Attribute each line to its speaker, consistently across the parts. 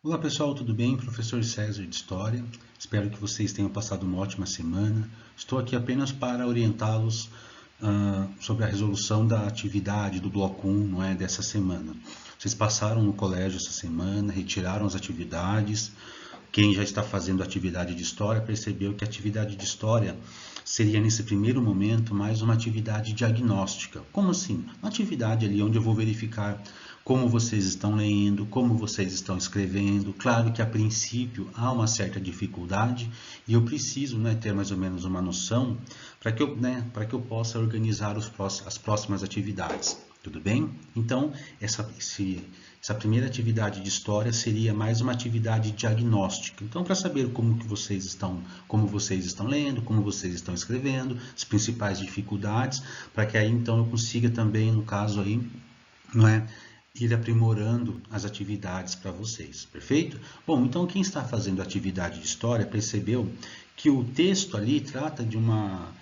Speaker 1: Olá pessoal, tudo bem? Professor César de História. Espero que vocês tenham passado uma ótima semana. Estou aqui apenas para orientá-los sobre a resolução da atividade do bloco 1, não é, dessa semana. Vocês passaram no colégio essa semana, retiraram as atividades. Quem já está fazendo atividade de história percebeu que a atividade de história seria, nesse primeiro momento, mais uma atividade diagnóstica. Como assim? Uma atividade ali onde eu vou verificar como vocês estão lendo, como vocês estão escrevendo. Claro que a princípio há uma certa dificuldade e eu preciso, ter mais ou menos uma noção para que eu possa organizar as próximas atividades. Tudo bem? Então, essa primeira atividade de história seria mais uma atividade diagnóstica. Então, para saber como vocês estão lendo, como vocês estão escrevendo, as principais dificuldades, para que aí então eu consiga também, no caso aí, ir aprimorando as atividades para vocês, perfeito? Bom, então quem está fazendo atividade de história percebeu que o texto ali trata de uma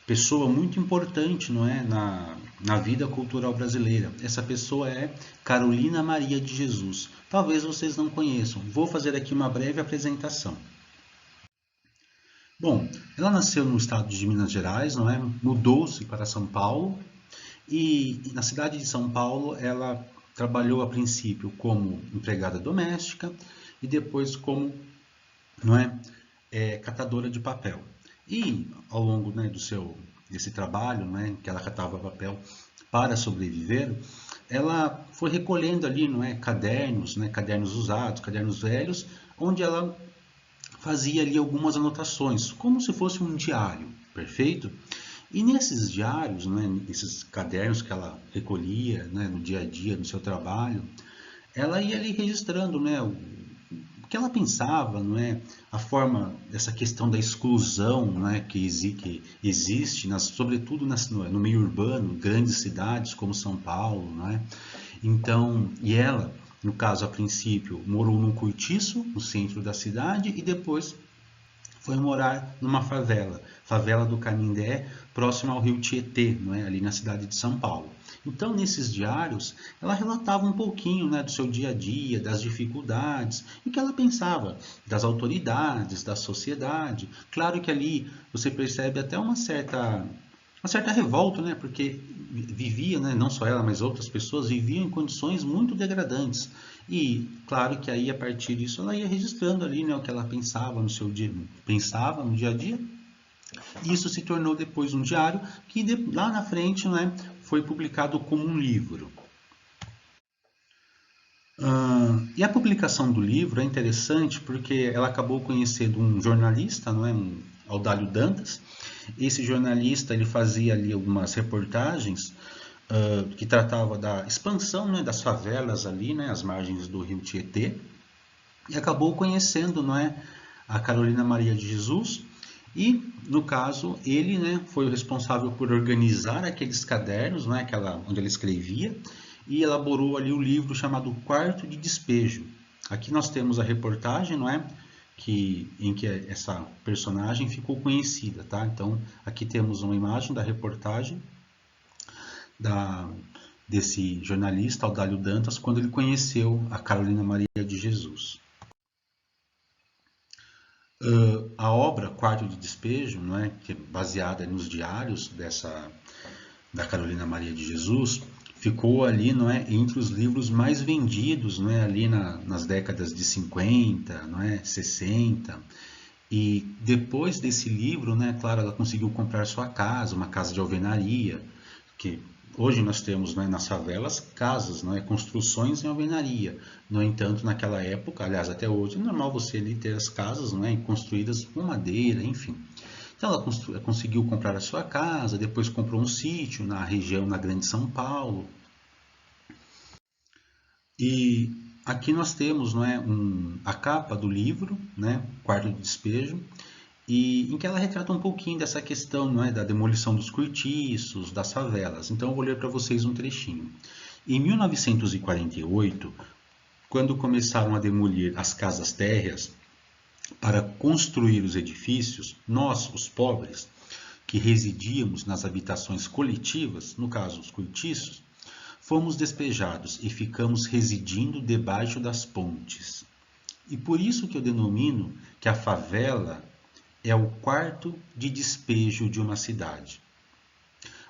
Speaker 1: pessoa muito importante, na vida cultural brasileira. Essa pessoa é Carolina Maria de Jesus. Talvez vocês não conheçam. Vou fazer aqui uma breve apresentação. Bom, ela nasceu no estado de Minas Gerais, Mudou-se para São Paulo e na cidade de São Paulo ela trabalhou a princípio como empregada doméstica e depois como, catadora de papel. E ao longo, desse trabalho, que ela catava papel para sobreviver, ela foi recolhendo ali, cadernos, cadernos usados, cadernos velhos, onde ela fazia ali algumas anotações, como se fosse um diário, perfeito? E nesses diários, nesses cadernos que ela recolhia, no dia a dia, no seu trabalho, ela ia ali registrando, o que ela pensava, a forma dessa questão da exclusão, que existe, sobretudo no meio urbano, grandes cidades como São Paulo, Então, e ela, no caso, a princípio, morou num cortiço no centro da cidade e depois foi morar numa favela do Canindé, próximo ao rio Tietê, ali na cidade de São Paulo. Então, nesses diários, ela relatava um pouquinho, do seu dia a dia, das dificuldades, e o que ela pensava das autoridades, da sociedade. Claro que ali você percebe até uma certa revolta, porque vivia, não só ela, mas outras pessoas viviam em condições muito degradantes. E claro que aí a partir disso ela ia registrando ali, o que ela pensava no seu dia, pensava no dia a dia. E isso se tornou depois um diário que lá na frente, foi publicado como um livro. E a publicação do livro é interessante porque ela acabou conhecendo um jornalista, um Audálio Dantas. Esse jornalista ele fazia ali algumas reportagens que tratava da expansão, das favelas ali, às margens do rio Tietê, e acabou conhecendo, a Carolina Maria de Jesus. E no caso ele, foi o responsável por organizar aqueles cadernos, onde ela escrevia, e elaborou ali o livro chamado Quarto de Despejo. Aqui nós temos a reportagem, em que essa personagem ficou conhecida, tá? Então aqui temos uma imagem da reportagem desse jornalista Audálio Dantas quando ele conheceu a Carolina Maria de Jesus. A obra Quarto de Despejo, que é baseada nos diários da Carolina Maria de Jesus, ficou ali, entre os livros mais vendidos, ali nas décadas de 50, 60. E depois desse livro, claro, ela conseguiu comprar sua casa, uma casa de alvenaria, que hoje nós temos, nas favelas casas, construções em alvenaria. No entanto, naquela época, aliás, até hoje, é normal você ali ter as casas, construídas com madeira, enfim. Então ela conseguiu comprar a sua casa, depois comprou um sítio na região, na Grande São Paulo. E aqui nós temos, a capa do livro, Quarto de Despejo, e em que ela retrata um pouquinho dessa questão, da demolição dos cortiços, das favelas. Então eu vou ler para vocês um trechinho. Em 1948, quando começaram a demolir as casas térreas para construir os edifícios, nós, os pobres, que residíamos nas habitações coletivas, no caso os cortiços, fomos despejados e ficamos residindo debaixo das pontes. E por isso que eu denomino que a favela é o quarto de despejo de uma cidade.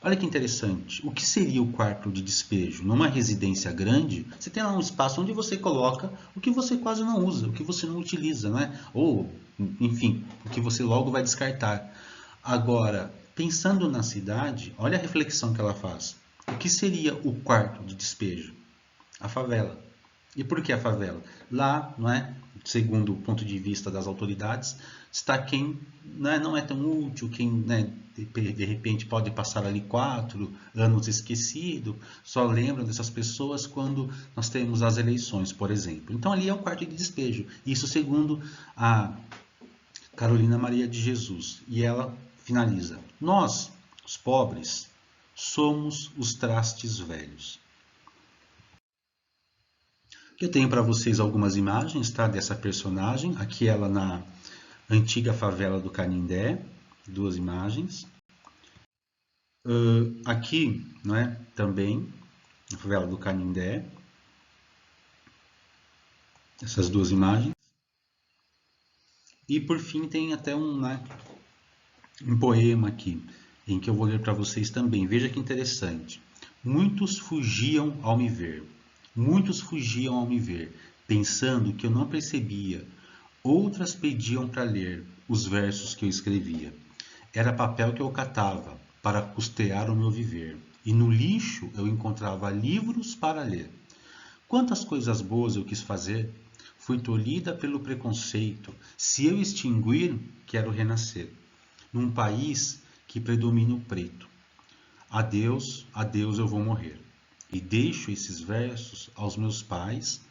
Speaker 1: Olha que interessante. O que seria o quarto de despejo? Numa residência grande, você tem lá um espaço onde você coloca o que você quase não usa, o que você não utiliza, né? Ou, enfim, o que você logo vai descartar. Agora, pensando na cidade, olha a reflexão que ela faz. O que seria o quarto de despejo? A favela. E por que a favela? Lá, não é, segundo o ponto de vista das autoridades, está quem não é tão útil, quem, né, de repente pode passar ali 4 anos esquecido, só lembram dessas pessoas quando nós temos as eleições, por exemplo. Então ali é o quarto de despejo. Isso segundo a Carolina Maria de Jesus. E ela finaliza: nós, os pobres, somos os trastes velhos. Eu tenho para vocês algumas imagens, tá, dessa personagem. Aqui ela na antiga favela do Canindé, 2 imagens. Aqui, né, também, na favela do Canindé, essas 2 imagens. E por fim tem até um poema aqui, em que eu vou ler para vocês também. Veja que interessante. Muitos fugiam ao me ver, muitos fugiam ao me ver, pensando que eu não percebia. Outras pediam para ler os versos que eu escrevia. Era papel que eu catava para custear o meu viver, e no lixo eu encontrava livros para ler. Quantas coisas boas eu quis fazer, fui tolhida pelo preconceito. Se eu extinguir, quero renascer, num país que predomina o preto. Adeus, adeus, eu vou morrer. E deixo esses versos aos meus pais,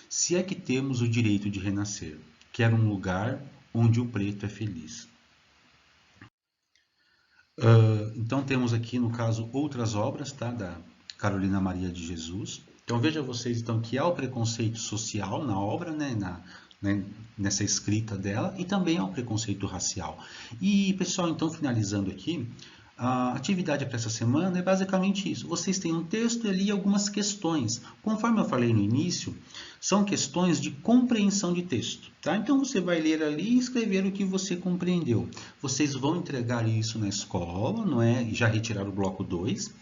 Speaker 1: se é que temos o direito de renascer. Quero um lugar onde o preto é feliz. Então temos aqui, no caso, outras obras, tá, da Carolina Maria de Jesus. Então veja vocês então que há o preconceito social na obra, nessa escrita dela, e também há o preconceito racial. E pessoal, então finalizando aqui, a atividade para essa semana é basicamente isso. Vocês têm um texto e ali algumas questões. Conforme eu falei no início, são questões de compreensão de texto. Tá? Então você vai ler ali e escrever o que você compreendeu. Vocês vão entregar isso na escola, não é? E já retirar o bloco 2.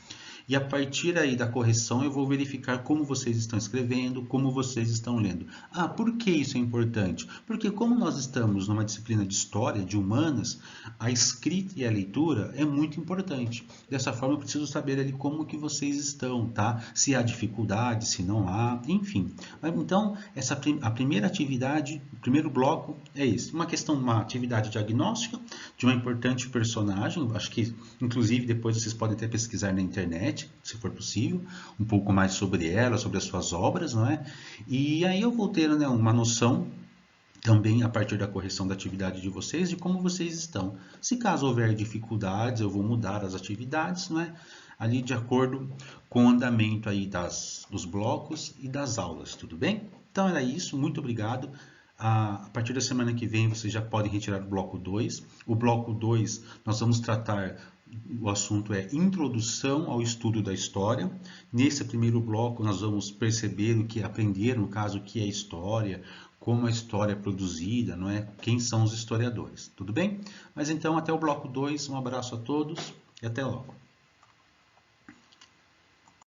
Speaker 1: E a partir aí da correção eu vou verificar como vocês estão escrevendo, como vocês estão lendo. Ah, por que isso é importante? Porque como nós estamos numa disciplina de história, de humanas, a escrita e a leitura é muito importante. Dessa forma eu preciso saber ali como que vocês estão, tá? Se há dificuldade, se não há, enfim. Então, a primeira atividade, o primeiro bloco é esse. Uma atividade diagnóstica de uma importante personagem, acho que inclusive depois vocês podem até pesquisar na internet, se for possível, um pouco mais sobre ela, sobre as suas obras, não é? E aí eu vou ter, né, uma noção também a partir da correção da atividade de vocês, de como vocês estão. Se caso houver dificuldades, eu vou mudar as atividades, não é? Ali de acordo com o andamento aí dos blocos e das aulas, tudo bem? Então era isso, muito obrigado. A partir da semana que vem vocês já podem retirar o bloco 2. O bloco 2 nós vamos tratar, o assunto é Introdução ao Estudo da História. Nesse primeiro bloco nós vamos perceber o que aprender, no caso, o que é história, como a história é produzida, não é? Quem são os historiadores, tudo bem? Mas então até o bloco 2, um abraço a todos e até logo.